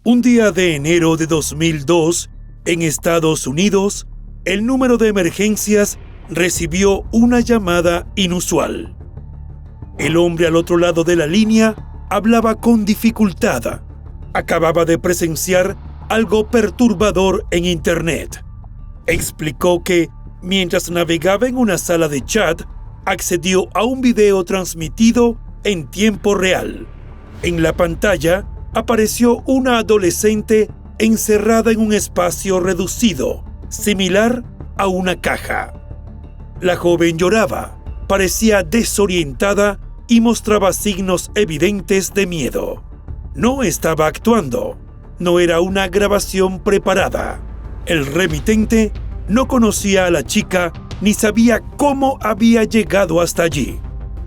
Un día de enero de 2002, en Estados Unidos, el número de emergencias recibió una llamada inusual. El hombre al otro lado de la línea hablaba con dificultad. Acababa de presenciar algo perturbador en Internet. Explicó que, mientras navegaba en una sala de chat, accedió a un video transmitido en tiempo real. En la pantalla apareció una adolescente encerrada en un espacio reducido, similar a una caja. La joven lloraba, parecía desorientada y mostraba signos evidentes de miedo. No estaba actuando, no era una grabación preparada. El remitente no conocía a la chica ni sabía cómo había llegado hasta allí.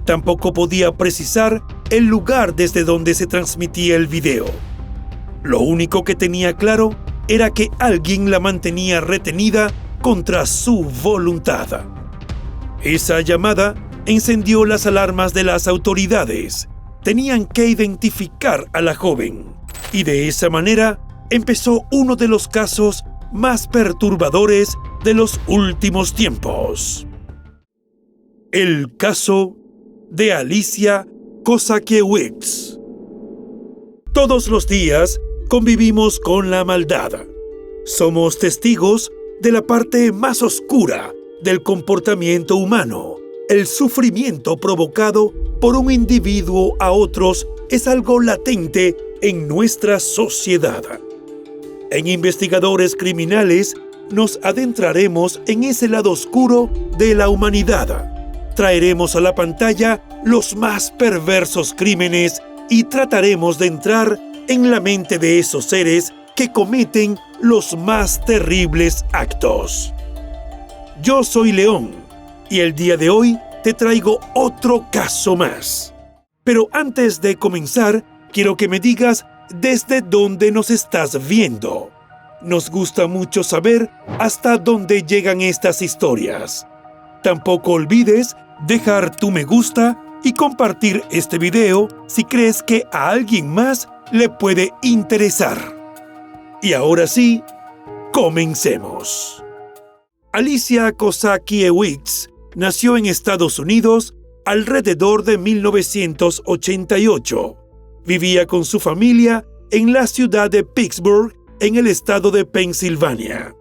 Tampoco podía precisar el lugar desde donde se transmitía el video. Lo único que tenía claro era que alguien la mantenía retenida contra su voluntad. Esa llamada encendió las alarmas de las autoridades. Tenían que identificar a la joven. Y de esa manera empezó uno de los casos más perturbadores de los últimos tiempos. El caso de Alicia Kosakiewicz. Todos los días convivimos con la maldad. Somos testigos de la parte más oscura del comportamiento humano. El sufrimiento provocado por un individuo a otros es algo latente en nuestra sociedad. En Investigadores Criminales nos adentraremos en ese lado oscuro de la humanidad. Traeremos a la pantalla los más perversos crímenes y trataremos de entrar en la mente de esos seres que cometen los más terribles actos. Yo soy León y el día de hoy te traigo otro caso más. Pero antes de comenzar, quiero que me digas desde dónde nos estás viendo. Nos gusta mucho saber hasta dónde llegan estas historias. Tampoco olvides dejar tu me gusta y compartir este video si crees que a alguien más le puede interesar. Y ahora sí, comencemos. Alicia Kosakiewicz nació en Estados Unidos alrededor de 1988. Vivía con su familia en la ciudad de Pittsburgh, en el estado de Pensilvania.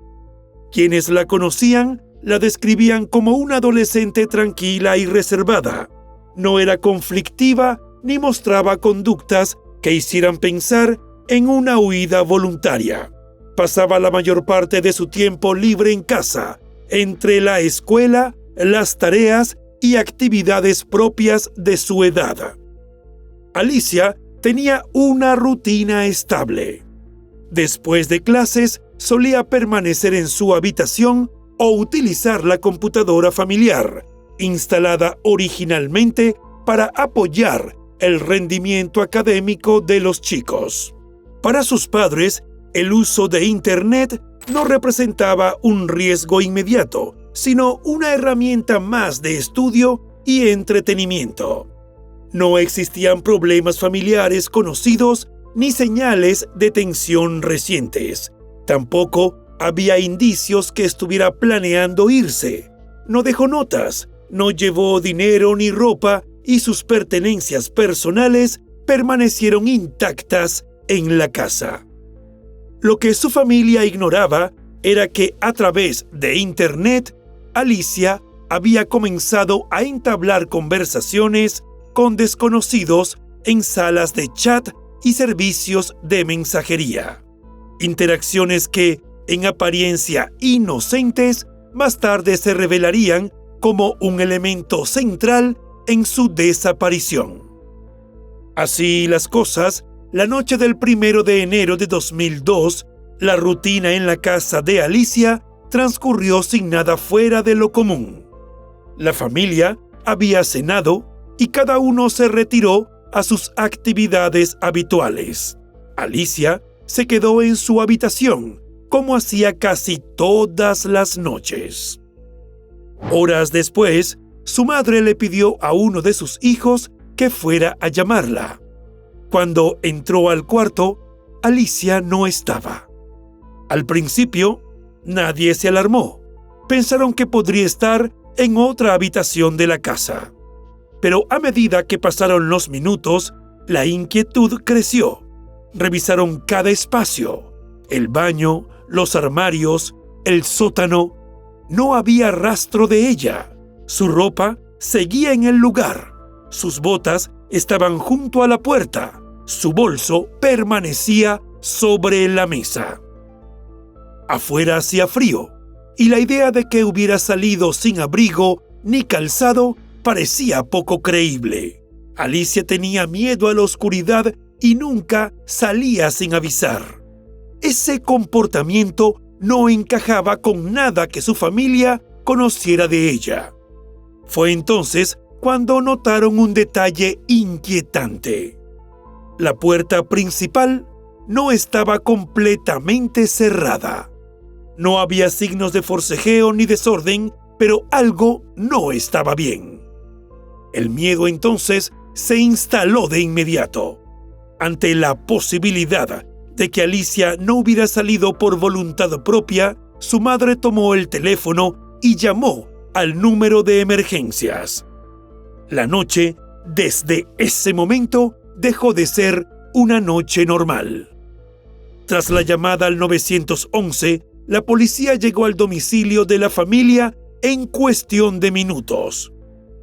Quienes la conocían la describían como una adolescente tranquila y reservada. No era conflictiva ni mostraba conductas que hicieran pensar en una huida voluntaria. Pasaba la mayor parte de su tiempo libre en casa, entre la escuela, las tareas y actividades propias de su edad. Alicia tenía una rutina estable. Después de clases, solía permanecer en su habitación o utilizar la computadora familiar, instalada originalmente para apoyar el rendimiento académico de los chicos. Para sus padres, el uso de Internet no representaba un riesgo inmediato, sino una herramienta más de estudio y entretenimiento. No existían problemas familiares conocidos ni señales de tensión recientes. Tampoco había indicios que estuviera planeando irse. No dejó notas, no llevó dinero ni ropa y sus pertenencias personales permanecieron intactas en la casa. Lo que su familia ignoraba era que a través de Internet, Alicia había comenzado a entablar conversaciones con desconocidos en salas de chat y servicios de mensajería. Interacciones que, en apariencia inocentes, más tarde se revelarían como un elemento central en su desaparición. Así las cosas, la noche del 1 de enero de 2002, la rutina en la casa de Alicia transcurrió sin nada fuera de lo común. La familia había cenado y cada uno se retiró a sus actividades habituales. Alicia se quedó en su habitación, como hacía casi todas las noches. Horas después, su madre le pidió a uno de sus hijos que fuera a llamarla. Cuando entró al cuarto, Alicia no estaba. Al principio, nadie se alarmó. Pensaron que podría estar en otra habitación de la casa. Pero a medida que pasaron los minutos, la inquietud creció. Revisaron cada espacio, el baño, los armarios, el sótano. No había rastro de ella. Su ropa seguía en el lugar. Sus botas estaban junto a la puerta. Su bolso permanecía sobre la mesa. Afuera hacía frío, y la idea de que hubiera salido sin abrigo ni calzado parecía poco creíble. Alicia tenía miedo a la oscuridad y nunca salía sin avisar. Ese comportamiento no encajaba con nada que su familia conociera de ella. Fue entonces cuando notaron un detalle inquietante. La puerta principal no estaba completamente cerrada. No había signos de forcejeo ni desorden, pero algo no estaba bien. El miedo entonces se instaló de inmediato. Ante la posibilidad de que Alicia no hubiera salido por voluntad propia, su madre tomó el teléfono y llamó al número de emergencias. La noche, desde ese momento, dejó de ser una noche normal. Tras la llamada al 911, la policía llegó al domicilio de la familia en cuestión de minutos.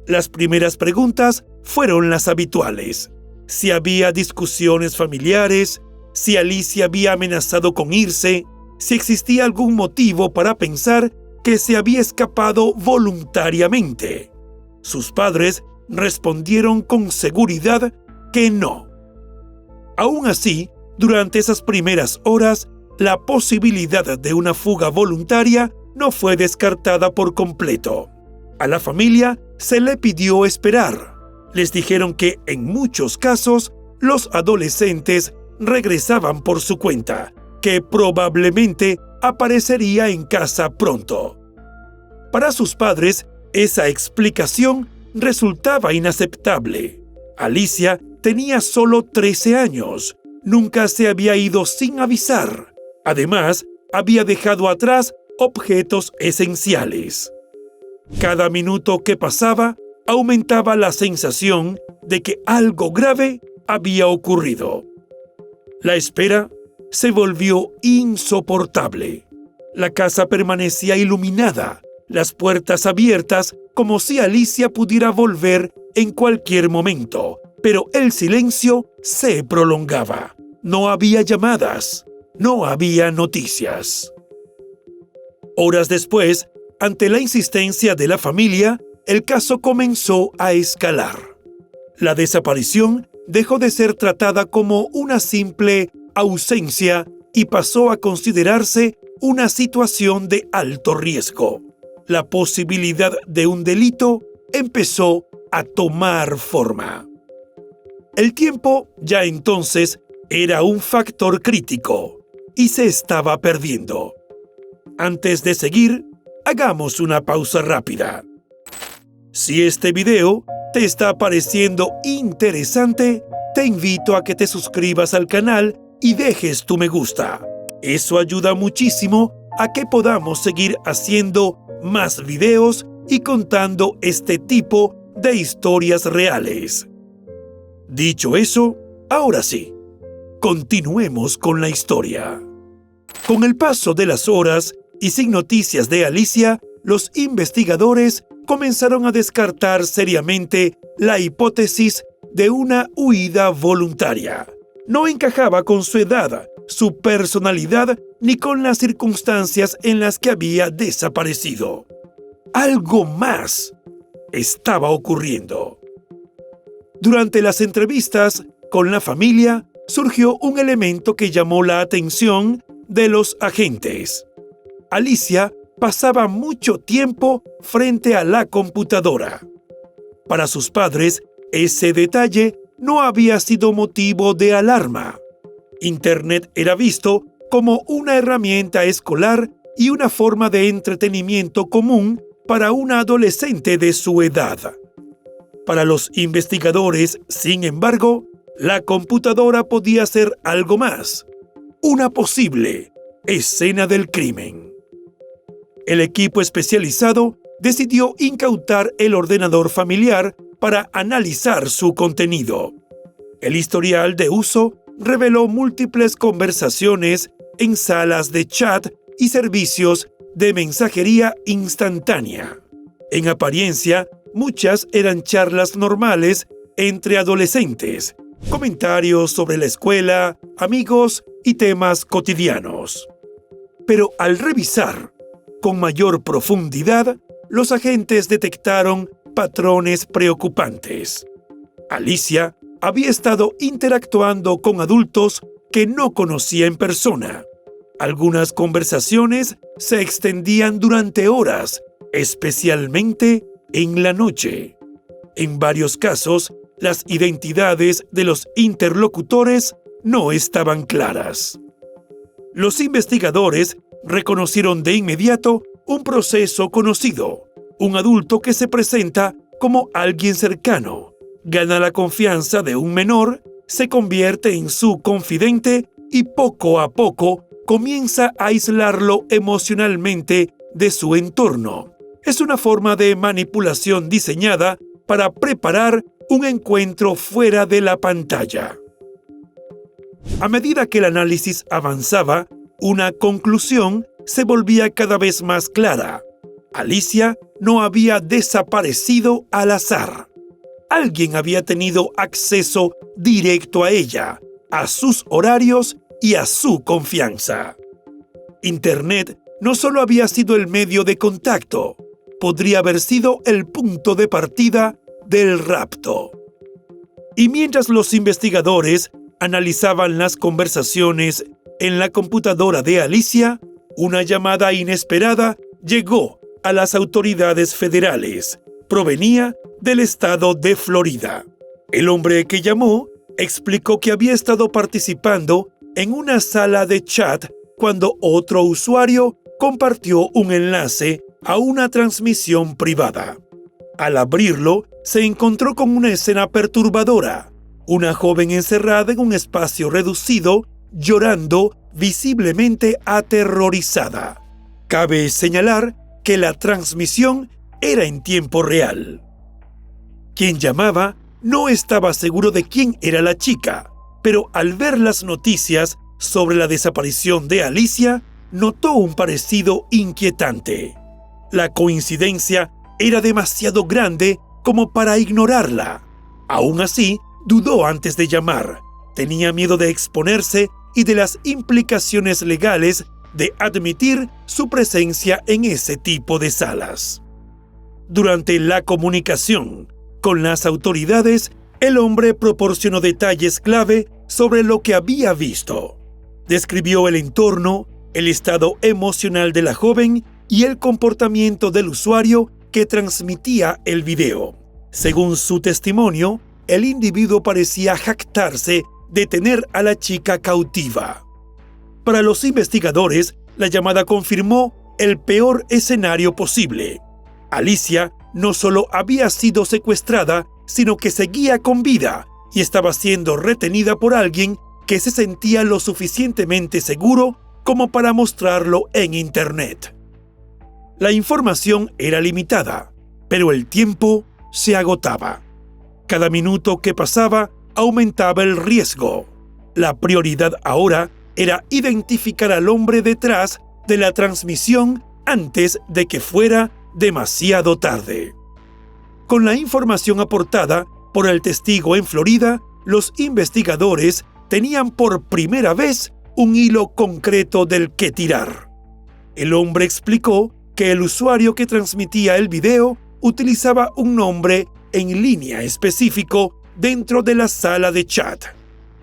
Las primeras preguntas fueron las habituales: si había discusiones familiares, si Alicia había amenazado con irse, si existía algún motivo para pensar que se había escapado voluntariamente. Sus padres respondieron con seguridad que no. Aún así, durante esas primeras horas, la posibilidad de una fuga voluntaria no fue descartada por completo. A la familia se le pidió esperar. Les dijeron que en muchos casos los adolescentes regresaban por su cuenta, que probablemente aparecería en casa pronto. Para sus padres, esa explicación resultaba inaceptable. Alicia tenía solo 13 años. Nunca se había ido sin avisar. Además, había dejado atrás objetos esenciales. Cada minuto que pasaba aumentaba la sensación de que algo grave había ocurrido. La espera se volvió insoportable. La casa permanecía iluminada, las puertas abiertas, como si Alicia pudiera volver en cualquier momento, pero el silencio se prolongaba. No había llamadas, no había noticias. Horas después, ante la insistencia de la familia, el caso comenzó a escalar. La desaparición dejó de ser tratada como una simple ausencia y pasó a considerarse una situación de alto riesgo. La posibilidad de un delito empezó a tomar forma. El tiempo ya entonces era un factor crítico y se estaba perdiendo. Antes de seguir, hagamos una pausa rápida. Si este video te está pareciendo interesante, te invito a que te suscribas al canal y dejes tu me gusta. Eso ayuda muchísimo a que podamos seguir haciendo más videos y contando este tipo de historias reales. Dicho eso, ahora sí, continuemos con la historia. Con el paso de las horas y sin noticias de Alicia, los investigadores comenzaron a descartar seriamente la hipótesis de una huida voluntaria. No encajaba con su edad, su personalidad, ni con las circunstancias en las que había desaparecido. Algo más estaba ocurriendo. Durante las entrevistas con la familia, surgió un elemento que llamó la atención de los agentes. Alicia pasaba mucho tiempo frente a la computadora. Para sus padres, ese detalle no había sido motivo de alarma. Internet era visto como una herramienta escolar y una forma de entretenimiento común para una adolescente de su edad. Para los investigadores, sin embargo, la computadora podía ser algo más. una posible escena del crimen. El equipo especializado decidió incautar el ordenador familiar para analizar su contenido. El historial de uso reveló múltiples conversaciones en salas de chat y servicios de mensajería instantánea. En apariencia, muchas eran charlas normales entre adolescentes, comentarios sobre la escuela, amigos y temas cotidianos. Pero al revisar con mayor profundidad, los agentes detectaron patrones preocupantes. Alicia había estado interactuando con adultos que no conocía en persona. Algunas conversaciones se extendían durante horas, especialmente en la noche. En varios casos, las identidades de los interlocutores no estaban claras. Los investigadores reconocieron de inmediato un proceso conocido. Un adulto que se presenta como alguien cercano, gana la confianza de un menor, se convierte en su confidente y poco a poco comienza a aislarlo emocionalmente de su entorno. Es una forma de manipulación diseñada para preparar un encuentro fuera de la pantalla. A medida que el análisis avanzaba, una conclusión se volvía cada vez más clara. Alicia no había desaparecido al azar. Alguien había tenido acceso directo a ella, a sus horarios y a su confianza. Internet no solo había sido el medio de contacto, podría haber sido el punto de partida del rapto. Y mientras los investigadores analizaban las conversaciones en la computadora de Alicia, una llamada inesperada llegó a las autoridades federales. Provenía del estado de Florida. El hombre que llamó explicó que había estado participando en una sala de chat cuando otro usuario compartió un enlace a una transmisión privada. Al abrirlo, se encontró con una escena perturbadora. Una joven encerrada en un espacio reducido, llorando, visiblemente aterrorizada. Cabe señalar que la transmisión era en tiempo real. Quien llamaba no estaba seguro de quién era la chica, pero al ver las noticias sobre la desaparición de Alicia, notó un parecido inquietante. La coincidencia era demasiado grande como para ignorarla. Aún así, dudó antes de llamar. Tenía miedo de exponerse y de las implicaciones legales de admitir su presencia en ese tipo de salas. Durante la comunicación con las autoridades, el hombre proporcionó detalles clave sobre lo que había visto. Describió el entorno, el estado emocional de la joven y el comportamiento del usuario que transmitía el video. Según su testimonio, el individuo parecía jactarse de tener a la chica cautiva. Para los investigadores, la llamada confirmó el peor escenario posible. Alicia no solo había sido secuestrada, sino que seguía con vida y estaba siendo retenida por alguien que se sentía lo suficientemente seguro como para mostrarlo en Internet. La información era limitada, pero el tiempo se agotaba. Cada minuto que pasaba aumentaba el riesgo. La prioridad ahora era identificar al hombre detrás de la transmisión antes de que fuera demasiado tarde. Con la información aportada por el testigo en Florida, los investigadores tenían por primera vez un hilo concreto del que tirar. El hombre explicó que el usuario que transmitía el video utilizaba un nombre en línea específico dentro de la sala de chat.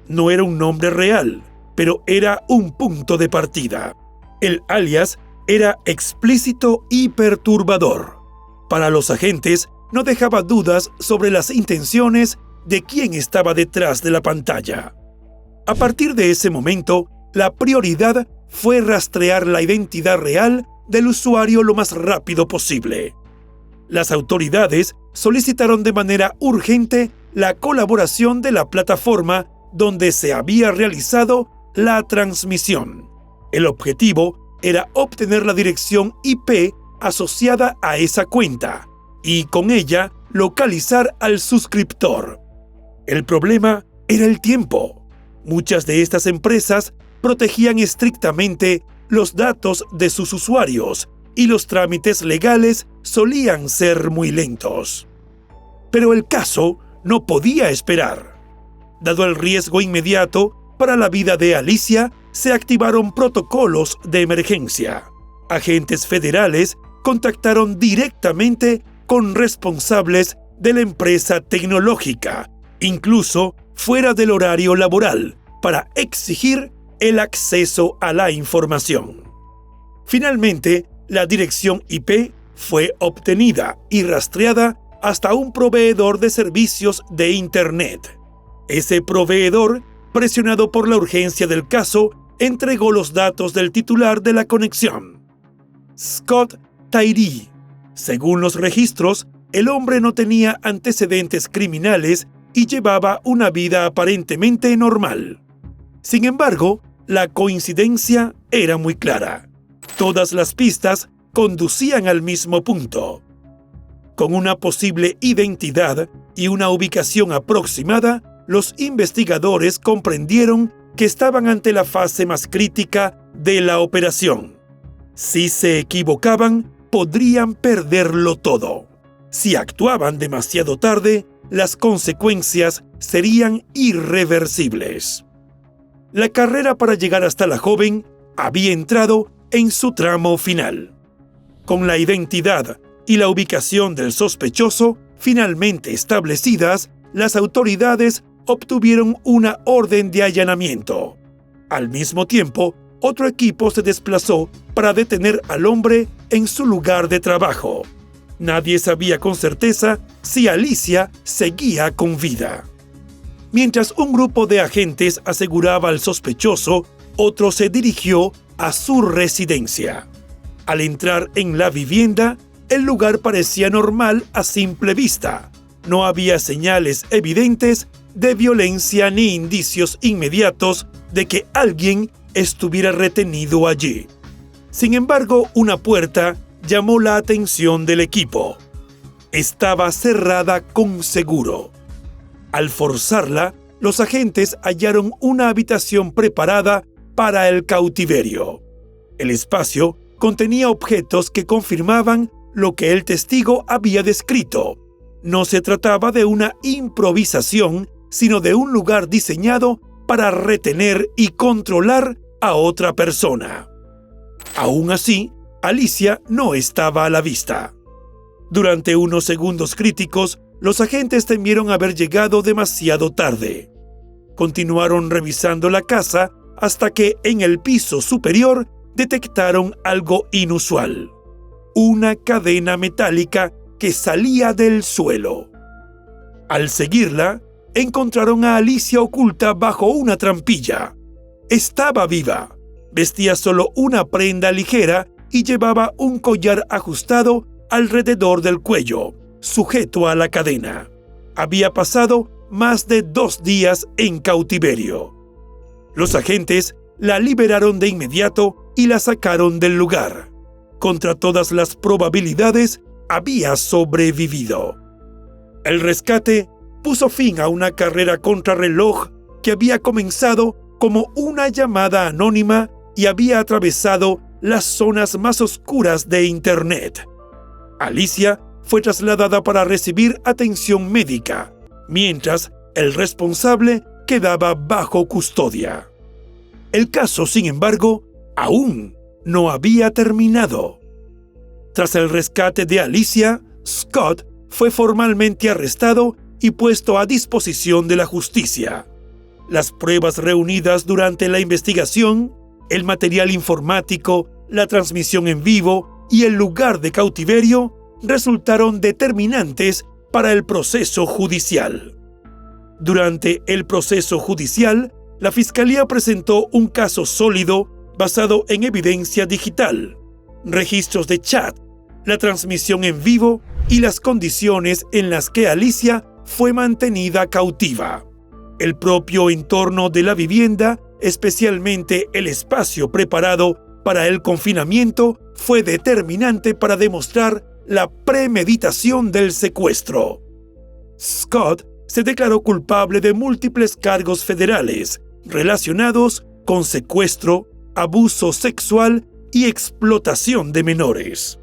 No era un nombre real, pero era un punto de partida. El alias era explícito y perturbador. Para los agentes, no dejaba dudas sobre las intenciones de quién estaba detrás de la pantalla. A partir de ese momento, la prioridad fue rastrear la identidad real del usuario lo más rápido posible. Las autoridades solicitaron de manera urgente la colaboración de la plataforma donde se había realizado la transmisión. El objetivo era obtener la dirección IP asociada a esa cuenta y con ella localizar al suscriptor. El problema era el tiempo. Muchas de estas empresas protegían estrictamente los datos de sus usuarios y los trámites legales solían ser muy lentos. Pero el caso no podía esperar. Dado el riesgo inmediato para la vida de Alicia, se activaron protocolos de emergencia. Agentes federales contactaron directamente con responsables de la empresa tecnológica, incluso fuera del horario laboral, para exigir el acceso a la información. Finalmente, la dirección IP fue obtenida y rastreada hasta un proveedor de servicios de Internet. Ese proveedor, presionado por la urgencia del caso, entregó los datos del titular de la conexión, Scott Tyree. Según los registros, el hombre no tenía antecedentes criminales y llevaba una vida aparentemente normal. Sin embargo, la coincidencia era muy clara. Todas las pistas conducían al mismo punto. Con una posible identidad y una ubicación aproximada, los investigadores comprendieron que estaban ante la fase más crítica de la operación. Si se equivocaban, podrían perderlo todo. Si actuaban demasiado tarde, las consecuencias serían irreversibles. La carrera para llegar hasta la joven había entrado en su tramo final. Con la identidad y la ubicación del sospechoso finalmente establecidas, las autoridades obtuvieron una orden de allanamiento. Al mismo tiempo, otro equipo se desplazó para detener al hombre en su lugar de trabajo. Nadie sabía con certeza si Alicia seguía con vida. Mientras un grupo de agentes aseguraba al sospechoso, otro se dirigió a su residencia. Al entrar en la vivienda, el lugar parecía normal a simple vista. No había señales evidentes de violencia ni indicios inmediatos de que alguien estuviera retenido allí. Sin embargo, una puerta llamó la atención del equipo. Estaba cerrada con seguro. Al forzarla, los agentes hallaron una habitación preparada para el cautiverio. El espacio contenía objetos que confirmaban lo que el testigo había descrito. No se trataba de una improvisación, sino de un lugar diseñado para retener y controlar a otra persona. Aún así, Alicia no estaba a la vista. Durante unos segundos críticos, los agentes temieron haber llegado demasiado tarde. Continuaron revisando la casa hasta que en el piso superior detectaron algo inusual: una cadena metálica que salía del suelo. Al seguirla, encontraron a Alicia oculta bajo una trampilla. Estaba viva, vestía solo una prenda ligera y llevaba un collar ajustado alrededor del cuello, sujeto a la cadena. Había pasado más de 2 días en cautiverio. Los agentes la liberaron de inmediato y la sacaron del lugar. Contra todas las probabilidades, había sobrevivido. El rescate puso fin a una carrera contrarreloj que había comenzado como una llamada anónima y había atravesado las zonas más oscuras de Internet. Alicia fue trasladada para recibir atención médica, mientras el responsable quedaba bajo custodia. El caso, sin embargo, aún no había terminado. Tras el rescate de Alicia, Scott fue formalmente arrestado y puesto a disposición de la justicia. Las pruebas reunidas durante la investigación, el material informático, la transmisión en vivo y el lugar de cautiverio resultaron determinantes para el proceso judicial. Durante el proceso judicial, la Fiscalía presentó un caso sólido basado en evidencia digital, registros de chat, la transmisión en vivo y las condiciones en las que Alicia fue mantenida cautiva. El propio entorno de la vivienda especialmente el espacio preparado para el confinamiento, fue determinante para demostrar la premeditación del secuestro. Scott se declaró culpable de múltiples cargos federales relacionados con secuestro, abuso sexual y explotación de menores.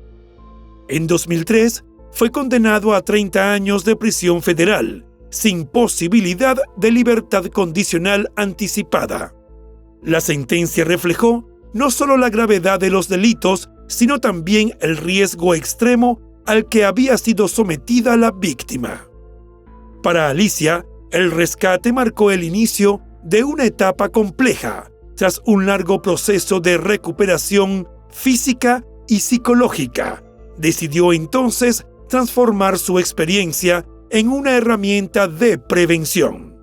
En 2003, fue condenado a 30 años de prisión federal, sin posibilidad de libertad condicional anticipada. La sentencia reflejó no solo la gravedad de los delitos, sino también el riesgo extremo al que había sido sometida la víctima. Para Alicia, el rescate marcó el inicio de una etapa compleja, tras un largo proceso de recuperación física y psicológica. Decidió entonces transformar su experiencia en una herramienta de prevención.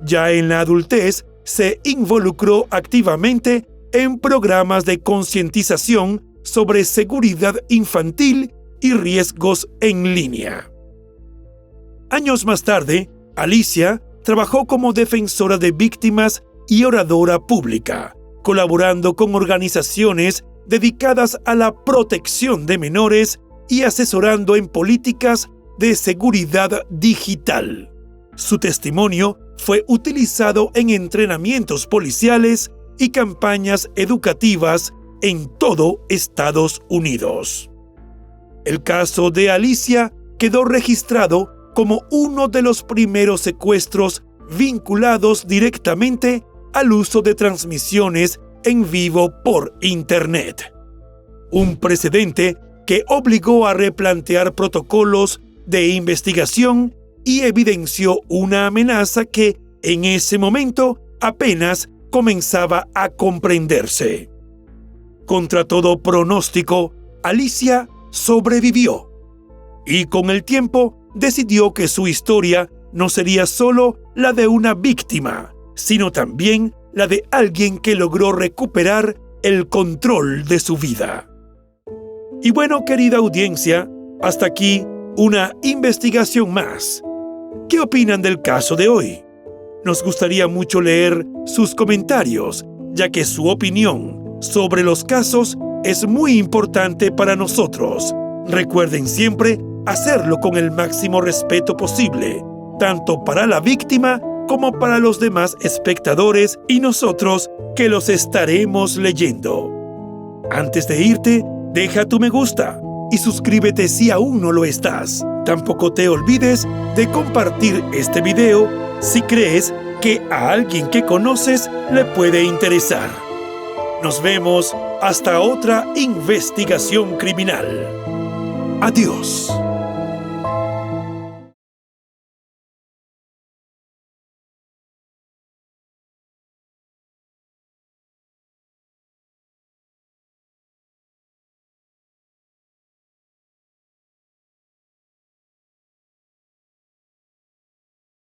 Ya en la adultez, se involucró activamente en programas de concientización sobre seguridad infantil y riesgos en línea. Años más tarde, Alicia trabajó como defensora de víctimas y oradora pública, colaborando con organizaciones dedicadas a la protección de menores y asesorando en políticas de seguridad digital. Su testimonio fue utilizado en entrenamientos policiales y campañas educativas en todo Estados Unidos. El caso de Alicia quedó registrado como uno de los primeros secuestros vinculados directamente al uso de transmisiones en vivo por Internet. Un precedente que obligó a replantear protocolos de investigación y evidenció una amenaza que, en ese momento, apenas comenzaba a comprenderse. Contra todo pronóstico, Alicia sobrevivió y con el tiempo decidió que su historia no sería solo la de una víctima, sino también la de alguien que logró recuperar el control de su vida. Y bueno, querida audiencia, hasta aquí una investigación más. ¿Qué opinan del caso de hoy? Nos gustaría mucho leer sus comentarios, ya que su opinión sobre los casos es muy importante para nosotros. Recuerden siempre hacerlo con el máximo respeto posible, tanto para la víctima como para los demás espectadores y nosotros que los estaremos leyendo. Antes de irte, deja tu me gusta y suscríbete si aún no lo estás. Tampoco te olvides de compartir este video si crees que a alguien que conoces le puede interesar. Nos vemos hasta otra investigación criminal. Adiós.